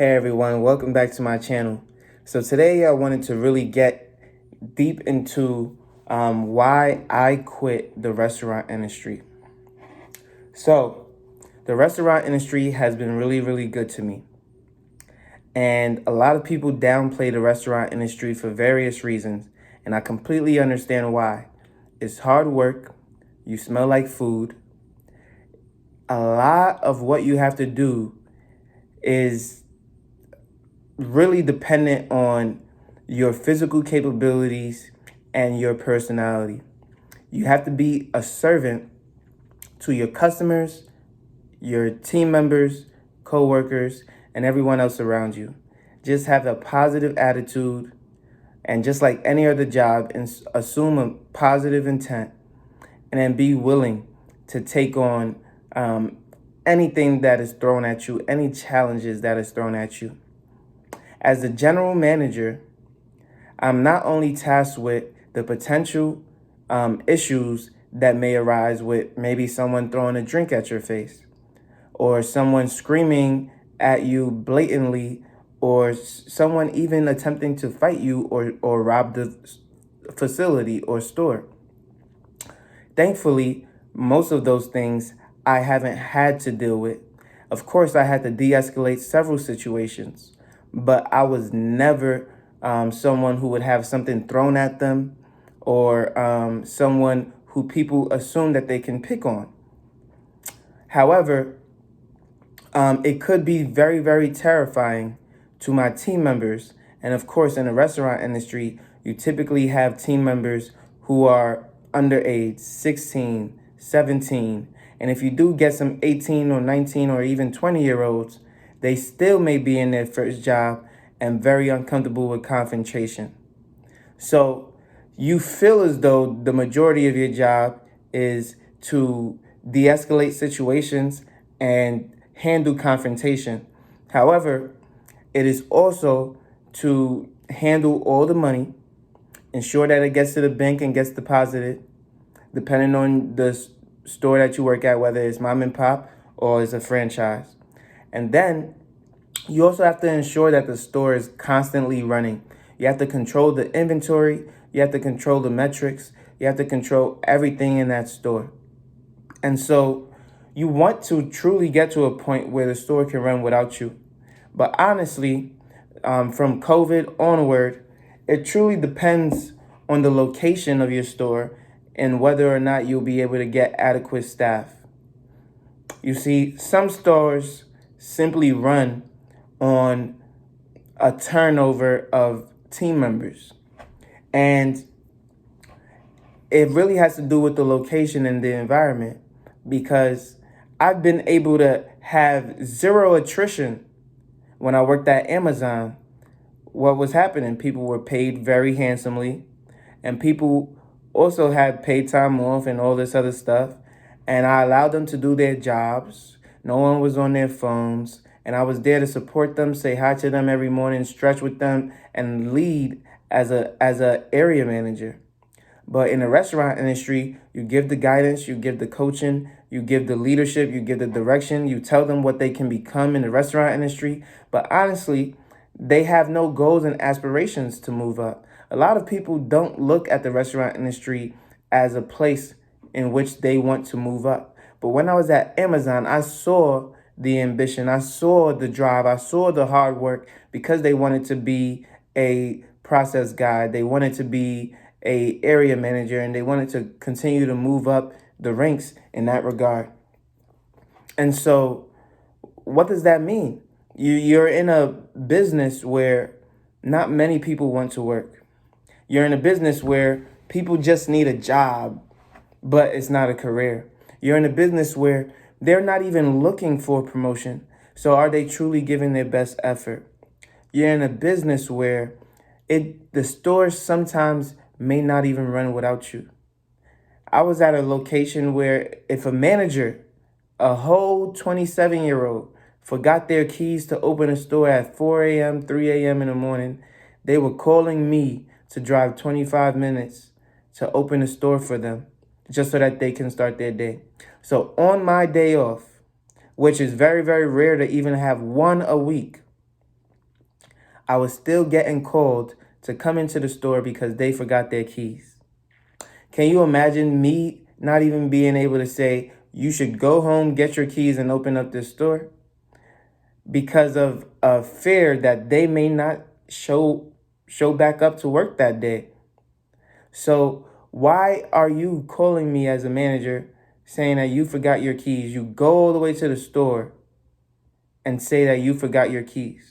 Hey everyone, welcome back to my channel. So today I wanted to really get deep into why I quit the restaurant industry. So the restaurant industry has been really good to me. And a lot of people downplay the restaurant industry for various reasons. And I completely understand why. It's hard work. You smell like food. A lot of what you have to do is really dependent on your physical capabilities and your personality. You have to be a servant to your customers, your team members, co-workers, and everyone else around you. Just have a positive attitude, and just like any other job, assume a positive intent, and then be willing to take on anything that is thrown at you, any challenges that is thrown at you. As the general manager, I'm not only tasked with the potential issues that may arise with maybe someone throwing a drink at your face, or someone screaming at you blatantly, or someone even attempting to fight you or rob the facility or store. Thankfully, most of those things I haven't had to deal with. Of course, I had to de-escalate several situations, but I was never someone who would have something thrown at them, or someone who people assume that they can pick on. However, it could be very terrifying to my team members. And of course, in the restaurant industry, you typically have team members who are underage, 16, 17. And if you do get some 18 or 19 or even 20-year-olds, they still may be in their first job and very uncomfortable with confrontation. So you feel as though the majority of your job is to de-escalate situations and handle confrontation. However, it is also to handle all the money, ensure that it gets to the bank and gets deposited, depending on the store that you work at, whether it's mom and pop or it's a franchise. And then you also have to ensure that the store is constantly running. You have to control the inventory. You have to control the metrics. You have to control everything in that store. And so you want to truly get to a point where the store can run without you. But honestly, from COVID onward, it truly depends on the location of your store and whether or not you'll be able to get adequate staff. You see, some stores simply run on a turnover of team members. And it really has to do with the location and the environment, because I've been able to have zero attrition when I worked at Amazon. What was happening? People were paid very handsomely, and people also had paid time off and all this other stuff. And I allowed them to do their jobs. No one was on their phones. And I was there to support them, say hi to them every morning, stretch with them, and lead as a area manager. But in the restaurant industry, you give the guidance, you give the coaching, you give the leadership, you give the direction, you tell them what they can become in the restaurant industry. But honestly, they have no goals and aspirations to move up. A lot of people don't look at the restaurant industry as a place in which they want to move up. But when I was at Amazon, I saw the ambition, I saw the drive, I saw the hard work, because they wanted to be a process guy, they wanted to be a area manager, and they wanted to continue to move up the ranks in that regard. And so what does that mean? You're in a business where not many people want to work. You're in a business where people just need a job, but it's not a career. You're in a business where they're not even looking for promotion. So are they truly giving their best effort? You're in a business where the stores sometimes may not even run without you. I was at a location where if a manager, a whole 27-year-old, forgot their keys to open a store at 4 a.m., 3 a.m. in the morning, they were calling me to drive 25 minutes to open a store for them, just so that they can start their day. So on my day off, which is very rare to even have one a week, I was still getting called to come into the store because they forgot their keys. Can you imagine me not even being able to say, you should go home, get your keys, and open up this store? Because of a fear that they may not show back up to work that day. So why are you calling me as a manager saying that you forgot your keys? You go all the way to the store and say that you forgot your keys.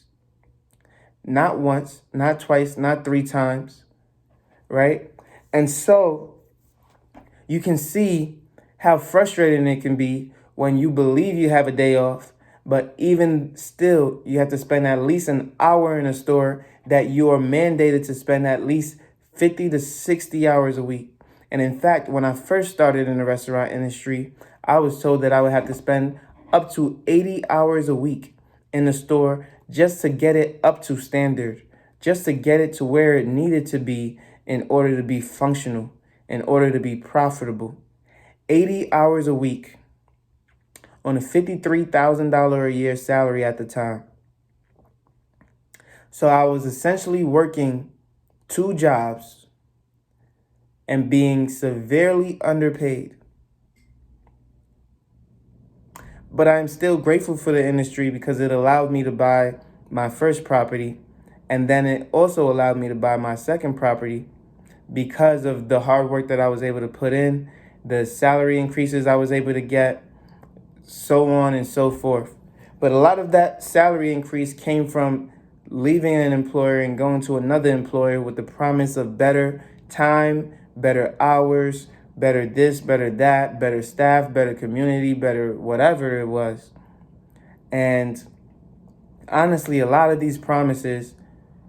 Not once, not twice, not 3 times, right? And so you can see how frustrating it can be when you believe you have a day off, but even still, you have to spend at least an hour in a store that you are mandated to spend at least 50 to 60 hours a week. And in fact, when I first started in the restaurant industry, I was told that I would have to spend up to 80 hours a week in the store just to get it up to standard, just to get it to where it needed to be in order to be functional, in order to be profitable. 80 hours a week on a $53,000 a year salary at the time. So I was essentially working 2 jobs and being severely underpaid. But I'm still grateful for the industry because it allowed me to buy my first property. And then it also allowed me to buy my second property because of the hard work that I was able to put in, the salary increases I was able to get, so on and so forth. But a lot of that salary increase came from leaving an employer and going to another employer with the promise of better time, better hours, better this, better that, better staff, better community, better whatever it was. And honestly, a lot of these promises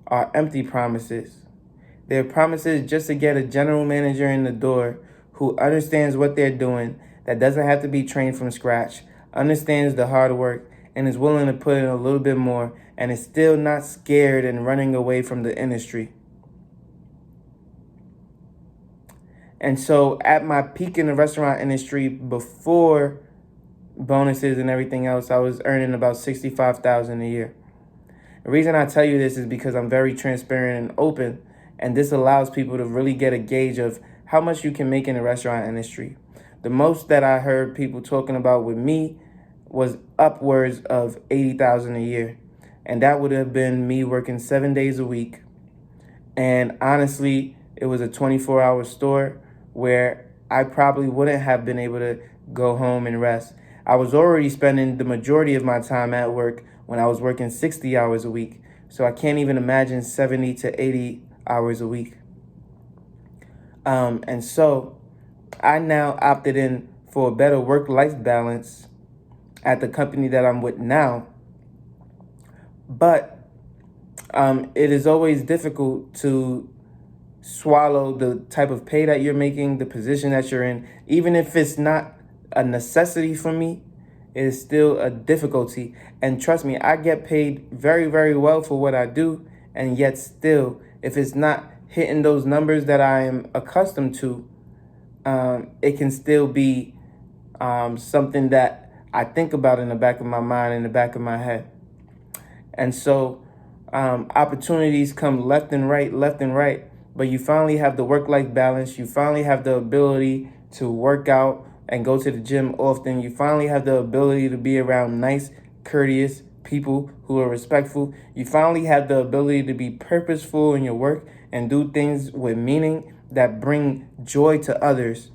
are empty promises. They're promises just to get a general manager in the door who understands what they're doing, that doesn't have to be trained from scratch, understands the hard work, and is willing to put in a little bit more, and is still not scared and running away from the industry. And so at my peak in the restaurant industry, before bonuses and everything else, I was earning about $65,000 a year. The reason I tell you this is because I'm very transparent and open, and this allows people to really get a gauge of how much you can make in the restaurant industry. The most that I heard people talking about with me was upwards of $80,000 a year. And that would have been me working 7 days a week. And honestly, it was a 24-hour store where I probably wouldn't have been able to go home and rest. I was already spending the majority of my time at work when I was working 60 hours a week. So I can't even imagine 70 to 80 hours a week. And so I now opted in for a better work-life balance at the company that I'm with now. But it is always difficult to swallow the type of pay that you're making, the position that you're in. Even if it's not a necessity for me, it is still a difficulty. And trust me, I get paid very, very well for what I do. And yet still, if it's not hitting those numbers that I am accustomed to, it can still be something that I think about in the back of my mind, in the back of my head. And so opportunities come left and right, but you finally have the work-life balance. You finally have the ability to work out and go to the gym often. You finally have the ability to be around nice, courteous people who are respectful. You finally have the ability to be purposeful in your work and do things with meaning that bring joy to others.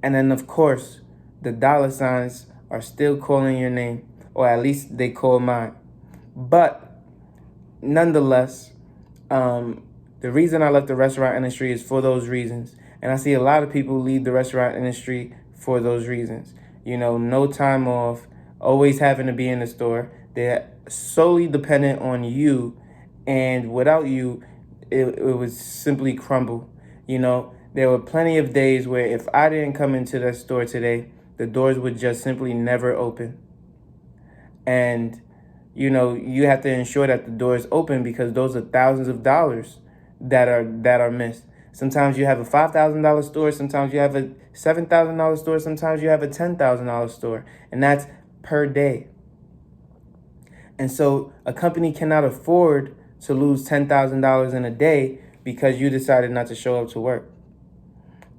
And then, of course, the dollar signs are still calling your name, or at least they call mine. But nonetheless, the reason I left the restaurant industry is for those reasons. And I see a lot of people leave the restaurant industry for those reasons. You know, no time off, always having to be in the store. They're solely dependent on you. And without you, it would simply crumble. You know, there were plenty of days where if I didn't come into that store today, the doors would just simply never open. And, you know, you have to ensure that the doors open because those are thousands of dollars that are missed. Sometimes you have a $5,000 store, sometimes you have a $7,000 store, sometimes you have a $10,000 store, and that's per day. And so a company cannot afford to lose $10,000 in a day because you decided not to show up to work.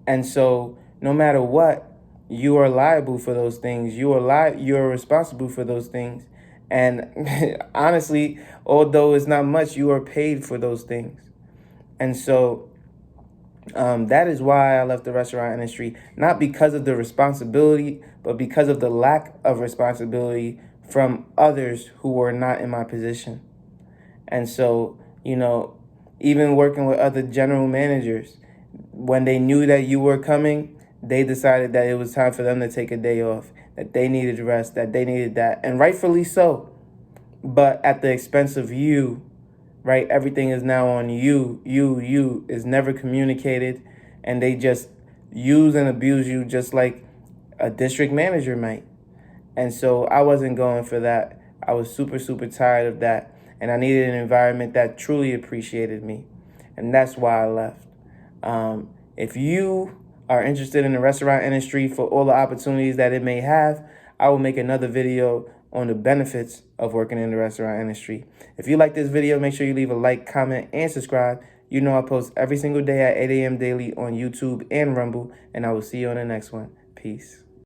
And so no matter what, you are liable for those things. You're responsible for those things. And honestly, although it's not much, you are paid for those things. And so that is why I left the restaurant industry, not because of the responsibility, but because of the lack of responsibility from others who were not in my position. And so, even working with other general managers, when they knew that you were coming, they decided that it was time for them to take a day off, that they needed rest, that they needed that, and rightfully so, but at the expense of you, right? Everything is now on you. You is never communicated, and they just use and abuse you just like a district manager might. And so I wasn't going for that. I was super, super tired of that. And I needed an environment that truly appreciated me. And that's why I left. If you are interested in the restaurant industry for all the opportunities that it may have, I will make another video on the benefits of working in the restaurant industry. If you like this video, make sure you leave a like, comment, and subscribe. You know I post every single day at 8 a.m. daily on YouTube and Rumble. And I will see you on the next one. Peace.